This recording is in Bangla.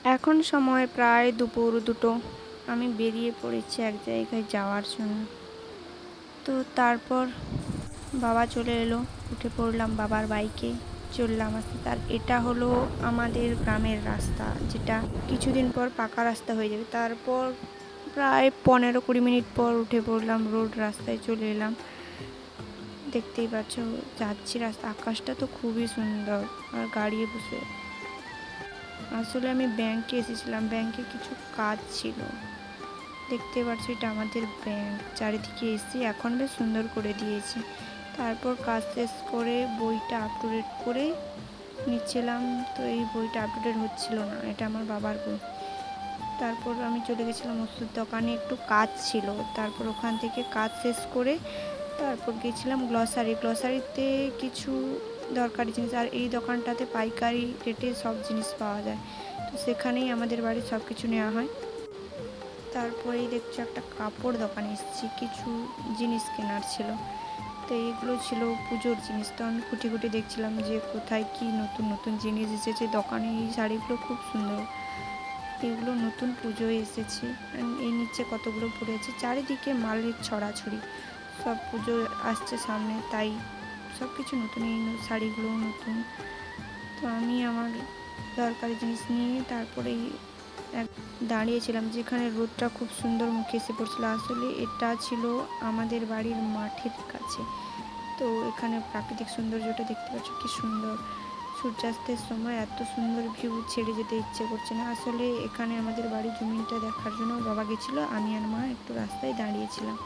এখন সময় প্রায় দুপুর 2টো। আমি বেরিয়ে পড়েছি এক জায়গায় যাওয়ার জন্য। তো তারপর বাবা চলে এলো, উঠে পড়লাম বাবার বাইকে, চললাম আস্তে। তার এটা হলো আমাদের গ্রামের রাস্তা, যেটা কিছুদিন পর পাকা রাস্তা হয়ে যাবে। তারপর প্রায় 15-20 মিনিট পর উঠে পড়লাম রোড রাস্তায়, চলে এলাম। দেখতেই পাচ্ছ যাচ্ছি রাস্তা, আকাশটা তো খুবই সুন্দর। আর গাড়ি বসে আসলে আমি ব্যাংকে এসেছিলাম, ব্যাংকে কিছু কাজ ছিল। দেখতে পাচ্ছি এটা আমাদের ব্যাংক, চারিদিকে এসি এখন বেশ সুন্দর করে দিয়েছে। তারপর কাজ শেষ করে বইটা আপ টু ডেট করে নিচ্ছিলাম, তো এই বইটা আপ টু ডেট হচ্ছিল না, এটা আমার বাবার বই। তারপর আমি চলে গেছিলাম ওষুধ দোকানে, একটু কাজ ছিল। তারপর ওখান থেকে কাজ শেষ করে তারপর গেছিলাম গ্লসারিতে কিছু দরকারি জিনিস। আর এই দোকানটাতে পাইকারি রেটে সব জিনিস পাওয়া যায়, তো সেখানেই আমাদের বাড়ির সব কিছু নেওয়া হয়। তারপরেই দেখছি একটা কাপড় দোকানে এসেছি, কিছু জিনিস কেনার ছিল। তো এইগুলো ছিল পুজোর জিনিস। তো আমি খুঁটি খুঁটি দেখছিলাম যে কোথায় কি নতুন নতুন জিনিস এসেছে দোকানে। এই শাড়িগুলো খুব সুন্দর, এগুলো নতুন পুজোয় এসেছে। এই নিচে কতগুলো পড়ে আছে, চারিদিকে মালের ছড়াছড়ি, সব পুজো আসছে সামনে, তাই সব কিছু নতুন। এই শাড়িগুলোও নতুন। তো আমি আমার দরকারি জিনিস নিয়ে তারপরেই দাঁড়িয়েছিলাম, যেখানে রোদটা খুব সুন্দর মুখে এসে পড়ছিল। আসলে এটা ছিল আমাদের বাড়ির মাঠের কাছে। তো এখানে প্রাকৃতিক সৌন্দর্যটা দেখতে পাচ্ছ কি সুন্দর। সূর্যাস্তের সময় এত সুন্দর ভিউ, ছেড়ে যেতে ইচ্ছে করছে না। আসলে এখানে আমাদের বাড়ির জমিনটা দেখার জন্য বাবা গেছিলো, আমি আর মা একটু রাস্তায় দাঁড়িয়েছিলাম।